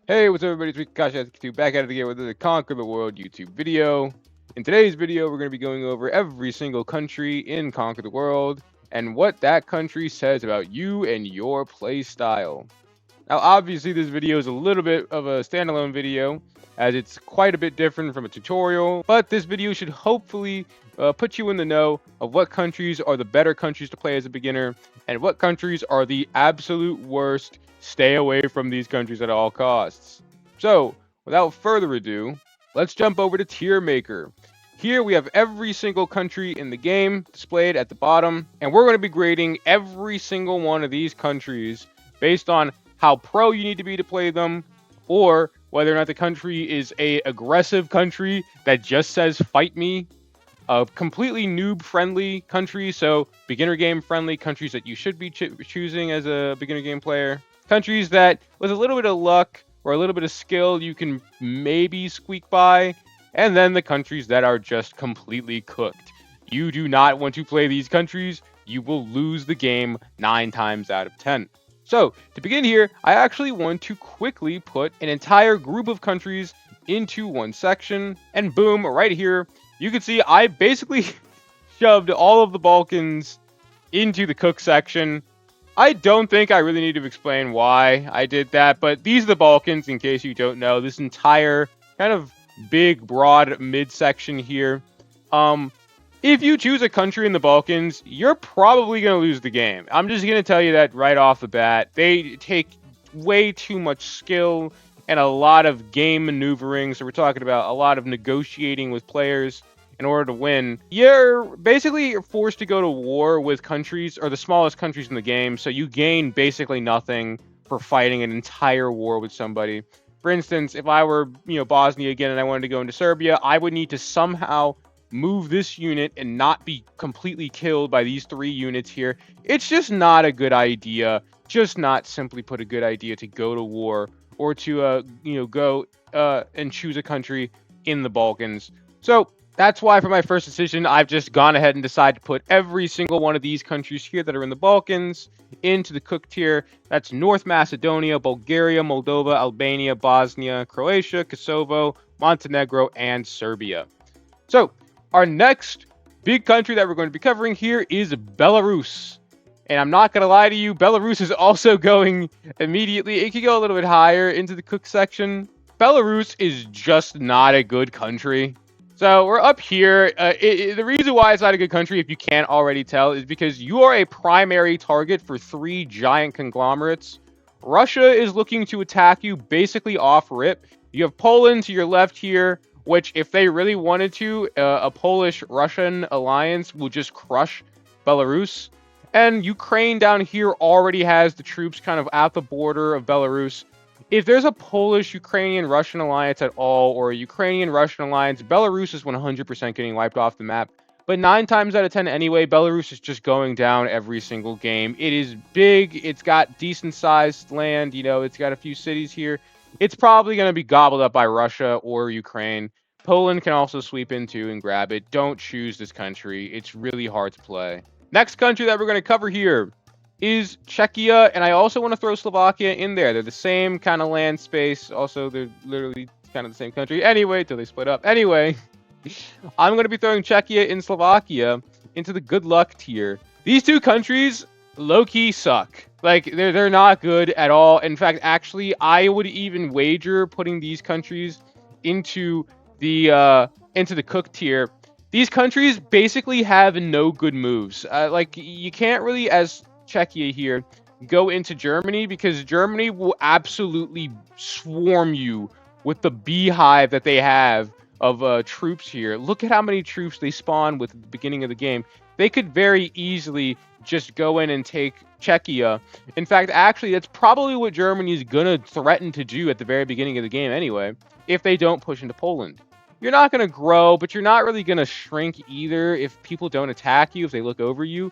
Hey, what's up everybody? It's Rikashi back at it again with the Conquer the World YouTube video. In today's video, we're going to be going over every single country in Conquer the World and what that country says about you and your play style. Now, obviously, this video is a little bit of a standalone video, as it's quite a bit different from a tutorial, but this video should hopefully put you in the know of what countries are the better countries to play as a beginner, and what countries are the absolute worst. Stay away from these countries at all costs. So, without further ado, let's jump over to Tier Maker. Here we have every single country in the game displayed at the bottom, and we're going to be grading every single one of these countries based on how pro you need to be to play them, or whether or not the country is a aggressive country that just says fight me, a completely noob friendly country, so beginner game friendly countries that you should be choosing as a beginner game player, countries that with a little bit of luck or a little bit of skill you can maybe squeak by, and then the countries that are just completely cooked. You do not want to play these countries. You will lose the game 9 times out of 10. So, to begin here, I actually want to quickly put an entire group of countries into one section, and boom, right here, you can see I basically shoved all of the Balkans into the cook section. I don't think I really need to explain why I did that, but these are the Balkans, in case you don't know. This entire kind of big, broad midsection here. If you choose a country in the Balkans, you're probably going to lose the game. I'm just going to tell you that right off the bat. They take way too much skill and a lot of game maneuvering. So we're talking about a lot of negotiating with players in order to win. You're basically forced to go to war with countries, or the smallest countries in the game. So you gain basically nothing for fighting an entire war with somebody. For instance, if I were, Bosnia again and I wanted to go into Serbia, I would need to somehow move this unit and not be completely killed by these 3 units here. It's just not a good idea. Just not simply put a good idea to go to war or to go and choose a country in the Balkans. So that's why for my first decision, I've just gone ahead and decided to put every single one of these countries here that are in the Balkans into the cook tier. That's North Macedonia, Bulgaria, Moldova, Albania, Bosnia, Croatia, Kosovo, Montenegro, and Serbia. So our next big country that we're going to be covering here is Belarus. And I'm not going to lie to you, Belarus is also going immediately. It could go a little bit higher into the cook section. Belarus is just not a good country. So we're up here. The reason why it's not a good country, if you can't already tell, is because you are a primary target for 3 giant conglomerates. Russia is looking to attack you basically off rip. You have Poland to your left here, which if they really wanted to, a Polish-Russian alliance will just crush Belarus. And Ukraine down here already has the troops kind of at the border of Belarus. If there's a Polish-Ukrainian-Russian alliance at all, or a Ukrainian-Russian alliance, Belarus is 100% getting wiped off the map. But 9 times out of 10 anyway, Belarus is just going down every single game. It is big, it's got decent-sized land, it's got a few cities here. It's probably going to be gobbled up by Russia or Ukraine. Poland can also sweep into and grab it. Don't choose this country. It's really hard to play. Next country that we're going to cover here is Czechia, and I also want to throw Slovakia in there. They're the same kind of land space. Also, they're literally kind of the same country. Anyway, till they split up. Anyway, I'm going to be throwing Czechia and Slovakia into the good luck tier. These 2 countries low-key suck. Like, they're not good at all. In fact, actually, I would even wager putting these countries into the cook tier. These countries basically have no good moves. Like, you can't really, as Czechia here, go into Germany, because Germany will absolutely swarm you with the beehive that they have of troops here. Look at how many troops they spawn with at the beginning of the game. They could very easily just go in and take Czechia. In fact, actually, that's probably what Germany is going to threaten to do at the very beginning of the game anyway, if they don't push into Poland. You're not going to grow, but you're not really going to shrink either if people don't attack you, if they look over you.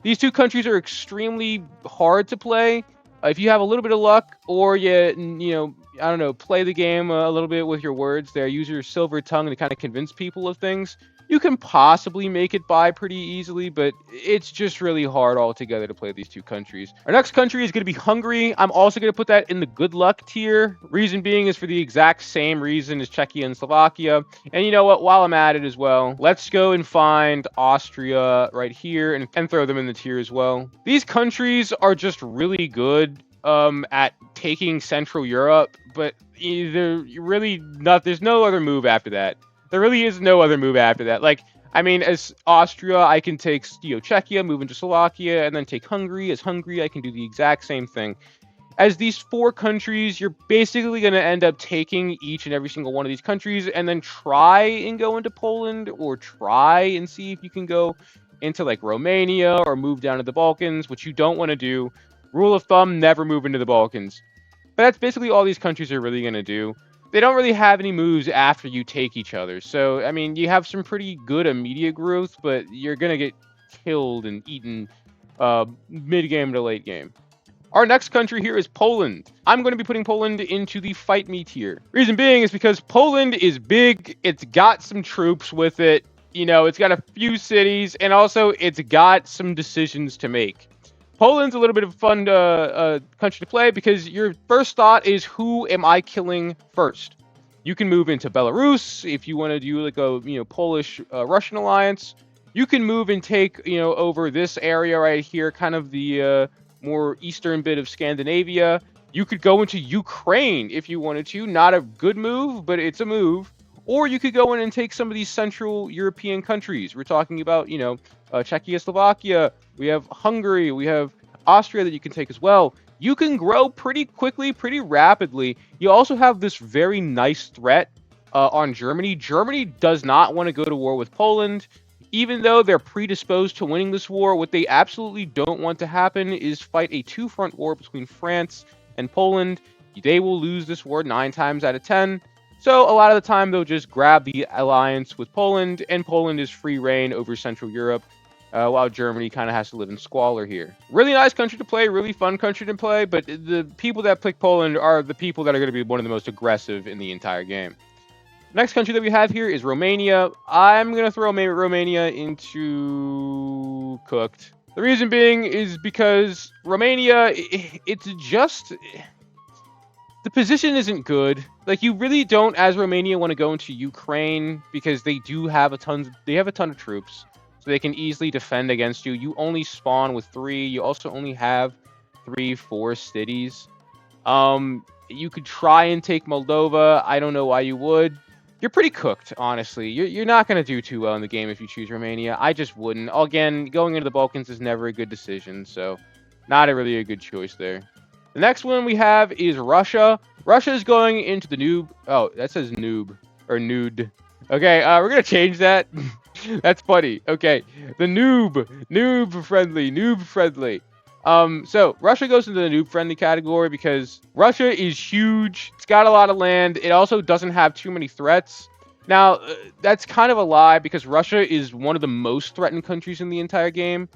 These 2 countries are extremely hard to play. If you have a little bit of luck, or play the game a little bit with your words there, use your silver tongue to kind of convince people of things, You can possibly make it by pretty easily, but it's just really hard altogether to play these two countries. Our next country is going to be Hungary. I'm also going to put that in the good luck tier. Reason being is for the exact same reason as Czechia and Slovakia. And you know what? While I'm at it as well, let's go and find Austria right here and throw them in the tier as well. These countries are just really good at taking Central Europe, but there's no other move after that. There really is no other move after that. Like, I mean, as Austria, I can take Czechia, move into Slovakia, and then take Hungary. As Hungary, I can do the exact same thing. As these four countries, you're basically going to end up taking each and every single one of these countries and then try and go into Poland or try and see if you can go into like Romania or move down to the Balkans, which you don't want to do. Rule of thumb, never move into the Balkans. But that's basically all these countries are really going to do. They don't really have any moves after you take each other. So, I mean, you have some pretty good immediate growth, but you're going to get killed and eaten mid-game to late game. Our next country here is Poland. I'm going to be putting Poland into the fight me tier. Reason being is because Poland is big. It's got some troops with it. You know, it's got a few cities, and also it's got some decisions to make. Poland's a little bit of a fun country to play because your first thought is, who am I killing first? You can move into Belarus if you want to do like a Polish-Russian alliance. You can move and take over this area right here, kind of the more eastern bit of Scandinavia. You could go into Ukraine if you wanted to. Not a good move, but it's a move. Or you could go in and take some of these Central European countries. We're talking about, Czechia, Slovakia. We have Hungary. We have Austria that you can take as well. You can grow pretty quickly, pretty rapidly. You also have this very nice threat on Germany. Germany does not want to go to war with Poland. Even though they're predisposed to winning this war, what they absolutely don't want to happen is fight a two-front war between France and Poland. They will lose this war 9 times out of 10. So a lot of the time, they'll just grab the alliance with Poland, and Poland is free reign over Central Europe, while Germany kind of has to live in squalor here. Really nice country to play, really fun country to play, but the people that pick Poland are the people that are going to be one of the most aggressive in the entire game. Next country that we have here is Romania. I'm going to throw Romania into cooked. The reason being is because Romania, it's just... the position isn't good. Like, you really don't, as Romania, want to go into Ukraine because they have a ton of troops, so they can easily defend against you. You only spawn with 3. You also only have 3-4 cities. You could try and take Moldova. I don't know why you would. You're pretty cooked, honestly. You're not going to do too well in the game if you choose Romania. I just wouldn't. Again, going into the Balkans is never a good decision, so not really a good choice there. The next one we have is Russia. Russia is going into the noob. Oh, that says noob or nude. Okay, we're gonna change that. That's funny. Okay, the noob friendly. So Russia goes into the noob friendly category because Russia is huge. It's got a lot of land. It also doesn't have too many threats. Now, that's kind of a lie because Russia is one of the most threatened countries in the entire game.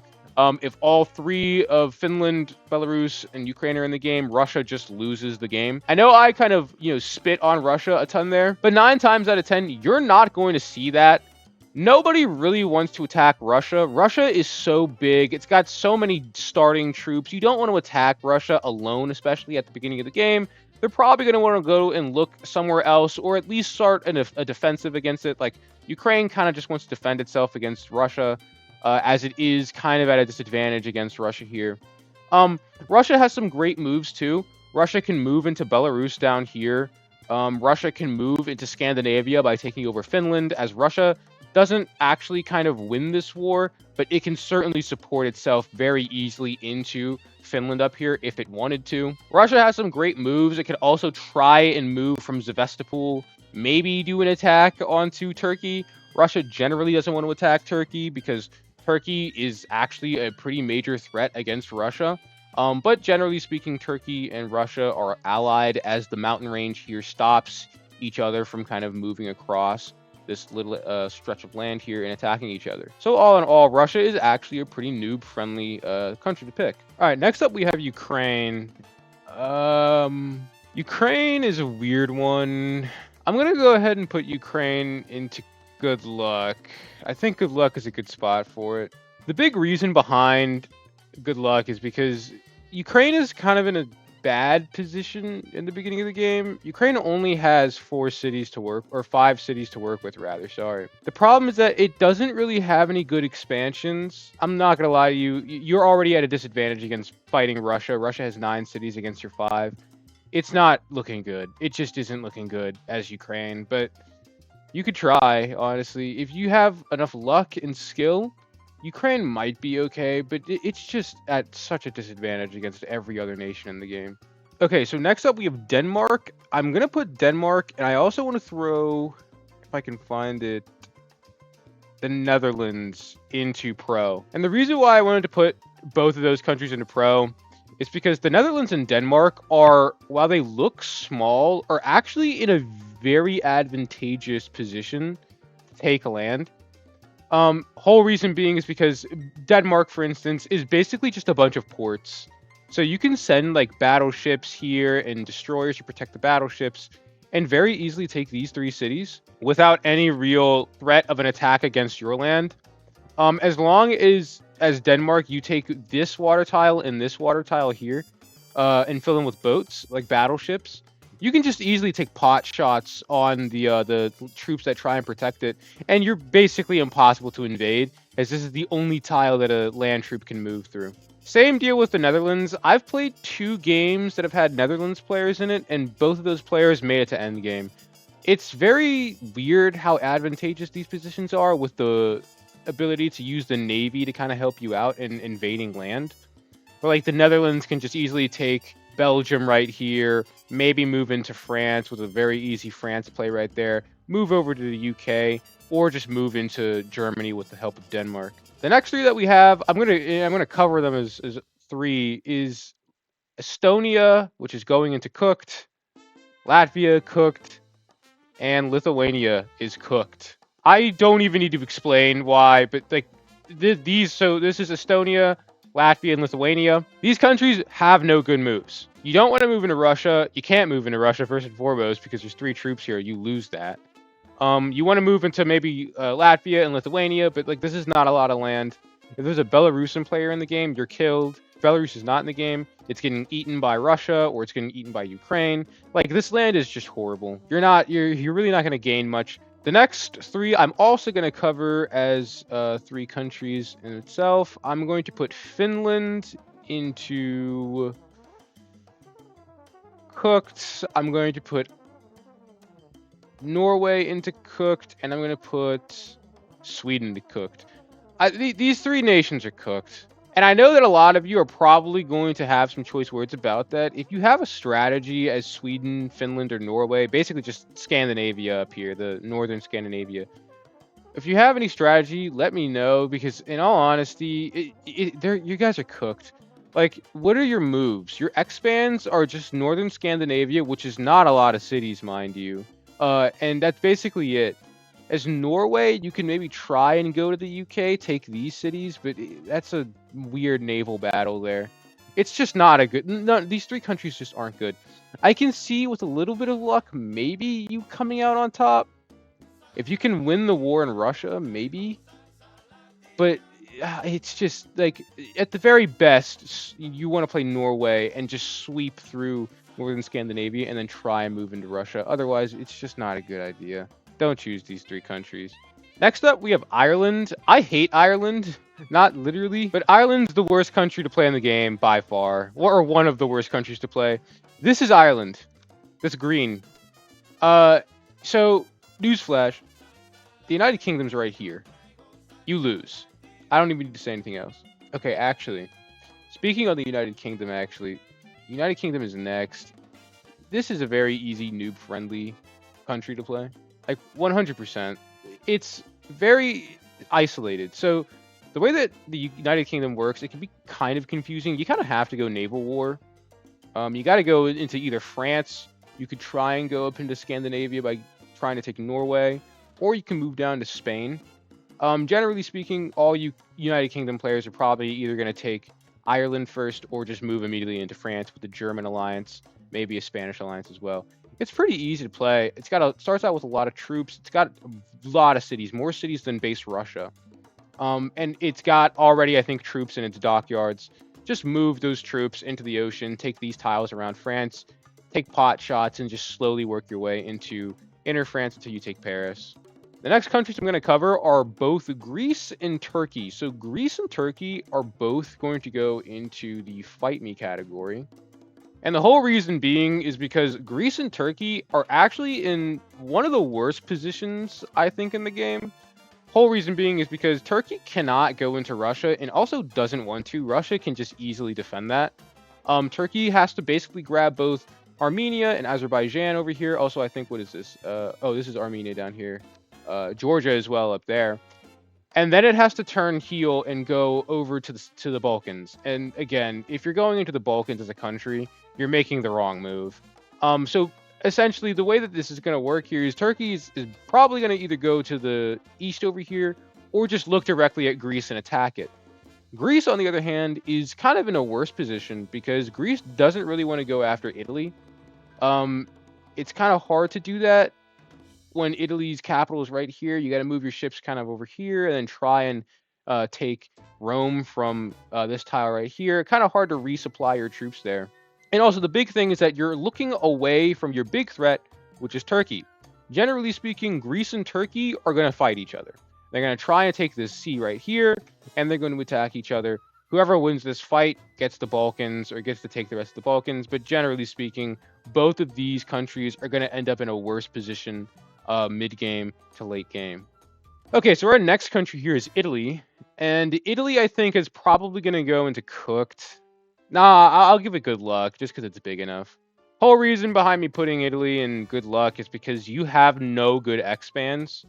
If all 3 of Finland, Belarus, and Ukraine are in the game, Russia just loses the game. I know I kind of, spit on Russia a ton there, but 9 times out of 10, you're not going to see that. Nobody really wants to attack Russia. Russia is so big. It's got so many starting troops. You don't want to attack Russia alone, especially at the beginning of the game. They're probably going to want to go and look somewhere else, or at least start a defensive against it. Like, Ukraine kind of just wants to defend itself against Russia. As it is kind of at a disadvantage against Russia here. Russia has some great moves too. Russia can move into Belarus down here. Russia can move into Scandinavia by taking over Finland, as Russia doesn't actually kind of win this war, but it can certainly support itself very easily into Finland up here if it wanted to. Russia has some great moves. It could also try and move from Sevastopol, maybe do an attack onto Turkey. Russia generally doesn't want to attack Turkey because Turkey is actually a pretty major threat against Russia. But generally speaking, Turkey and Russia are allied as the mountain range here stops each other from kind of moving across this little stretch of land here and attacking each other. So all in all, Russia is actually a pretty noob-friendly country to pick. All right, next up we have Ukraine. Ukraine is a weird one. I'm going to go ahead and put Ukraine into Good luck. I think good luck is a good spot for it. The big reason behind good luck is because Ukraine is kind of in a bad position in the beginning of the game. Ukraine only has 4 cities to work, or 5 cities to work with, rather. Sorry. The problem is that it doesn't really have any good expansions. I'm not gonna lie to you. You're already at a disadvantage against fighting Russia. Russia has 9 cities against your 5. It's not looking good. It just isn't looking good as Ukraine, but you could try, honestly. If you have enough luck and skill, Ukraine might be okay, but it's just at such a disadvantage against every other nation in the game. Okay, so next up we have Denmark. I'm going to put Denmark, and I also want to throw, if I can find it, the Netherlands into Pro. And the reason why I wanted to put both of those countries into Pro is because the Netherlands and Denmark are, while they look small, are actually in a very advantageous position to take land. Whole reason being is because Denmark, for instance, is basically just a bunch of ports. So you can send like battleships here and destroyers to protect the battleships and very easily take these 3 cities without any real threat of an attack against your land. As long as Denmark, you take this water tile and this water tile here, and fill them with boats, like battleships, you can just easily take pot shots on the troops that try and protect it, and you're basically impossible to invade, as this is the only tile that a land troop can move through. Same deal with the Netherlands. I've played 2 games that have had Netherlands players in it, and both of those players made it to endgame. It's very weird how advantageous these positions are with the ability to use the Navy to kind of help you out in invading land. But like the Netherlands can just easily take Belgium right here, maybe move into France with a very easy France play right there, move over to the UK, or just move into Germany with the help of Denmark. The next 3 that we have, I'm gonna cover them as 3, is Estonia, which is going into cooked, Latvia cooked, and Lithuania is cooked. I don't even need to explain why, but like these, so this is Estonia, Latvia, and Lithuania. These countries have no good moves. You don't want to move into Russia. You can't move into Russia first and foremost because there's 3 troops here. You lose that. You want to move into maybe Latvia and Lithuania, but like this is not a lot of land. If there's a Belarusian player in the game, you're killed. If Belarus is not in the game, it's getting eaten by Russia or it's getting eaten by Ukraine. Like this land is just horrible. You're really not going to gain much. The next 3 I'm also going to cover as 3 countries in itself. I'm going to put Finland into cooked. I'm going to put Norway into cooked, and I'm going to put Sweden into cooked. These 3 nations are cooked. And I know that a lot of you are probably going to have some choice words about that. If you have a strategy as Sweden, Finland, or Norway, basically just Scandinavia up here, the northern Scandinavia. If you have any strategy, let me know, because in all honesty, you guys are cooked. Like, what are your moves? Your expands are just northern Scandinavia, which is not a lot of cities, mind you. And that's basically it. As Norway, you can maybe try and go to the UK, take these cities, but that's a weird naval battle there. It's just not a good... No, these 3 countries just aren't good. I can see, with a little bit of luck, maybe you coming out on top. If you can win the war in Russia, maybe. But it's just, like, at the very best, you want to play Norway and just sweep through northern Scandinavia and then try and move into Russia. Otherwise, it's just not a good idea. Don't choose these 3 countries. Next up, we have Ireland. I hate Ireland. Not literally, but Ireland's the worst country to play in the game by far. Or one of the worst countries to play. This is Ireland. That's green. So, newsflash. The United Kingdom's right here. You lose. I don't even need to say anything else. Okay, actually. Speaking of the United Kingdom, United Kingdom is next. This is a very easy, noob-friendly country to play. Like, 100%. It's very isolated. So, the way that the United Kingdom works, it can be kind of confusing. You kind of have to go naval war. You got to go into either France. You could try and go up into Scandinavia by trying to take Norway. Or you can move down to Spain. Generally speaking, all you United Kingdom players are probably either going to take Ireland first or just move immediately into France with the German alliance, maybe a Spanish alliance as well. It's pretty easy to play. Starts out with a lot of troops. It's got a lot of cities, more cities than base Russia. And it's got already, I think, troops in its dockyards. Just move those troops into the ocean, take these tiles around France, take pot shots, and just slowly work your way into inner France until you take Paris. The next countries I'm going to cover are both Greece and Turkey. So Greece and Turkey are both going to go into the Fight Me category. And the whole reason being is because Greece and Turkey are actually in one of the worst positions, I think, in the game. Whole reason being is because Turkey cannot go into Russia and also doesn't want to. Russia can just easily defend that. Turkey has to basically grab both Armenia and Azerbaijan over here. Also, I think, what is this? Oh, this is Armenia down here. Georgia as well up there. And then it has to turn heel and go over to the Balkans. And again, if you're going into the Balkans as a country, you're making the wrong move. So essentially, the way that this is going to work here is Turkey is probably going to either go to the east over here or just look directly at Greece and attack it. Greece, on the other hand, is kind of in a worse position because Greece doesn't really want to go after Italy. It's kind of hard to do that when Italy's capital is right here. You got to move your ships kind of over here and then try and take Rome from this tile right here. Kind of hard to resupply your troops there. And also the big thing is that you're looking away from your big threat, which is Turkey. Generally speaking, Greece and Turkey are going to fight each other. They're going to try and take this sea right here, and they're going to attack each other. Whoever wins this fight gets the Balkans or gets to take the rest of the Balkans. But generally speaking, both of these countries are going to end up in a worse position mid-game to late game. Okay, so our next country here is Italy. And Italy, I think, is probably going to go into cooked. Nah, I'll give it good luck, just because it's big enough. Whole reason behind me putting Italy in good luck is because you have no good X-bans.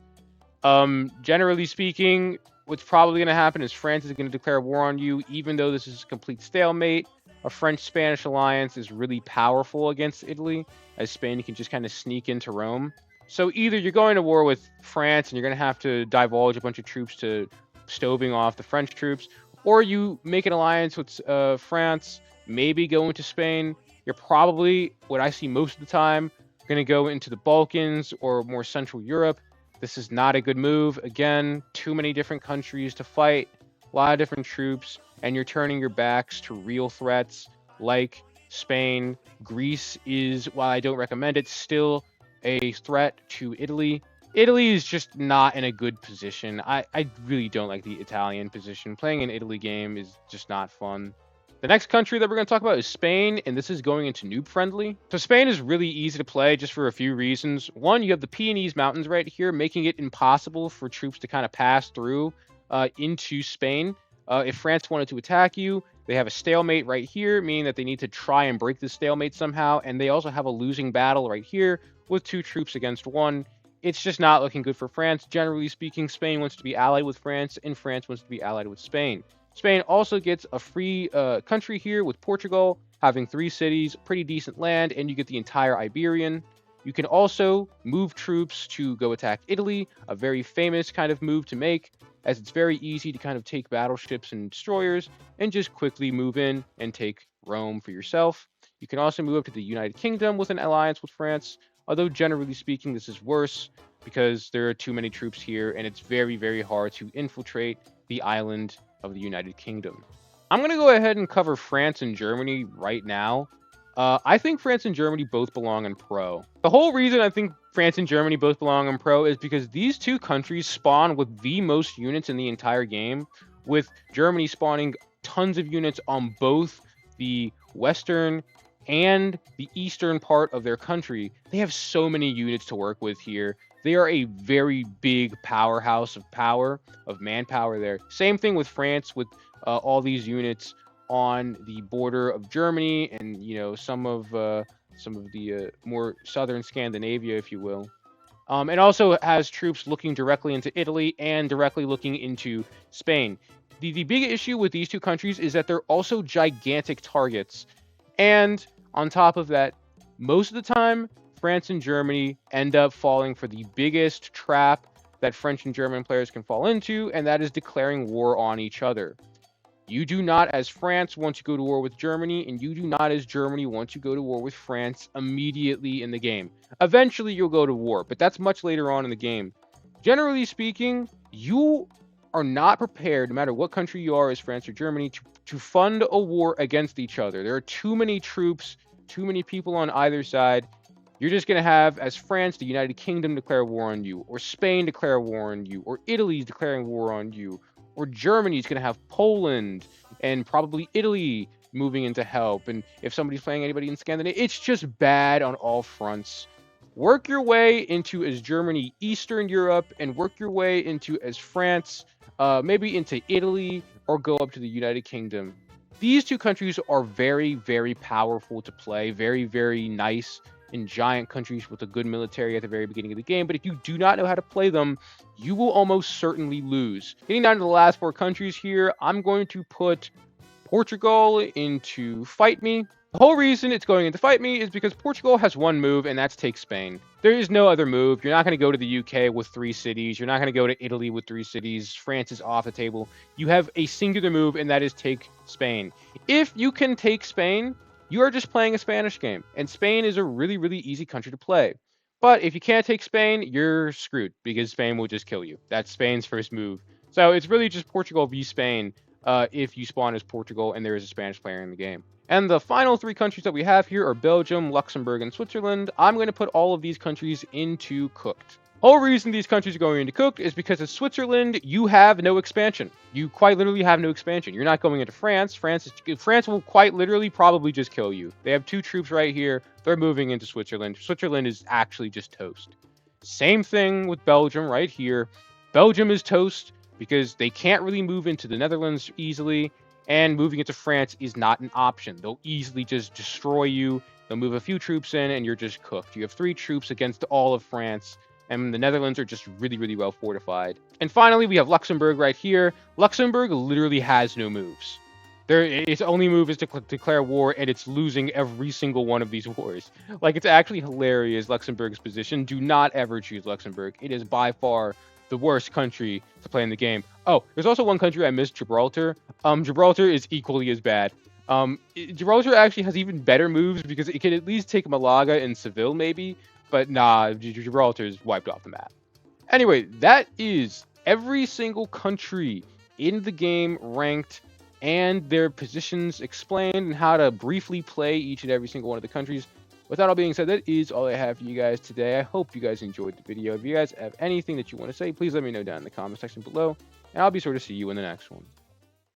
Generally speaking, what's probably going to happen is France is going to declare war on you, even though this is a complete stalemate. A French-Spanish alliance is really powerful against Italy, as Spain can just kind of sneak into Rome. So either you're going to war with France and you're going to have to divulge a bunch of troops to stoving off the French troops, or you make an alliance with France, maybe go into Spain. You're probably, what I see most of the time, going to go into the Balkans or more Central Europe. This is not a good move. Again, too many different countries to fight, a lot of different troops, and you're turning your backs to real threats like Spain. Greece is, while I don't recommend it, still a threat to Italy. Italy is just not in a good position. I really don't like the Italian position. Playing an Italy game is just not fun. The next country that we're going to talk about is Spain, and this is going into noob friendly. So Spain is really easy to play just for a few reasons. One, you have the Pyrenees Mountains right here, making it impossible for troops to kind of pass through into Spain. If France wanted to attack you, they have a stalemate right here, meaning that they need to try and break this stalemate somehow, and they also have a losing battle right here with 2 troops against 1. It's just not looking good for France. Generally speaking, Spain wants to be allied with France, and France wants to be allied with Spain. Spain also gets a free country here with Portugal, having 3 cities, pretty decent land, and you get the entire Iberian. You can also move troops to go attack Italy, a very famous kind of move to make, as it's very easy to kind of take battleships and destroyers and just quickly move in and take Rome for yourself. You can also move up to the United Kingdom with an alliance with France, although generally speaking this is worse because there are too many troops here and it's very, very hard to infiltrate the island of the United Kingdom. I'm going to go ahead and cover France and Germany right now. I think France and Germany both belong in Pro. The whole reason I think France and Germany both belong in Pro is because these 2 countries spawn with the most units in the entire game, with Germany spawning tons of units on both the western and the eastern part of their country. They have so many units to work with here. They are a very big powerhouse of power, of manpower there. Same thing with France, with all these units on the border of Germany and, you know, some of the more southern Scandinavia, if you will. It also has troops looking directly into Italy and directly looking into Spain. The big issue with these 2 countries is that they're also gigantic targets. And on top of that, most of the time, France and Germany end up falling for the biggest trap that French and German players can fall into, and that is declaring war on each other. You do not, as France, want to go to war with Germany, and you do not, as Germany, want to go to war with France immediately in the game. Eventually, you'll go to war, but that's much later on in the game. Generally speaking, you are not prepared, no matter what country you are, as France or Germany, to fund a war against each other. There are too many troops, too many people on either side. You're just going to have, as France, the United Kingdom declare war on you, or Spain declare war on you, or Italy's declaring war on you, or Germany's going to have Poland and probably Italy moving in to help. And if somebody's playing anybody in Scandinavia, it's just bad on all fronts. Work your way into as Germany, Eastern Europe, and work your way into as France, maybe into Italy, or go up to the United Kingdom. These two countries are very, very powerful to play, very, very nice and giant countries with a good military at the very beginning of the game. But if you do not know how to play them, you will almost certainly lose. Getting down to the last 4 countries here, I'm going to put Portugal into Fight Me. The whole reason it's going into Fight Me is because Portugal has one move, and that's Take Spain. There is no other move. You're not going to go to the UK with 3 cities. You're not going to go to Italy with 3 cities. France is off the table. You have a singular move, and that is Take Spain. If you can take Spain, you are just playing a Spanish game, and Spain is a really, really easy country to play. But if you can't take Spain, you're screwed, because Spain will just kill you. That's Spain's first move. So it's really just Portugal v Spain if you spawn as Portugal and there is a Spanish player in the game. And the final 3 countries that we have here are Belgium, Luxembourg, and Switzerland. I'm going to put all of these countries into Cooked. Whole reason these countries are going into Cooked is because in Switzerland, you have no expansion. You quite literally have no expansion. You're not going into France. France will quite literally probably just kill you. They have 2 troops right here. They're moving into Switzerland. Switzerland is actually just toast. Same thing with Belgium right here. Belgium is toast because they can't really move into the Netherlands easily, and moving into France is not an option. They'll easily just destroy you. They'll move a few troops in, and you're just cooked. You have 3 troops against all of France, and the Netherlands are just really, really well fortified. And finally, we have Luxembourg right here. Luxembourg literally has no moves. Its only move is to declare war, and it's losing every single one of these wars. Like, it's actually hilarious, Luxembourg's position. Do not ever choose Luxembourg. It is by far the worst country to play in the game. Oh, there's also one country I missed, Gibraltar. Gibraltar is equally as bad. Gibraltar actually has even better moves because it can at least take Malaga and Seville, maybe. But nah, Gibraltar is wiped off the map. Anyway, that is every single country in the game ranked and their positions explained and how to briefly play each and every single one of the countries. With that all being said, that is all I have for you guys today. I hope you guys enjoyed the video. If you guys have anything that you want to say, please let me know down in the comment section below, and I'll be sure to see you in the next one.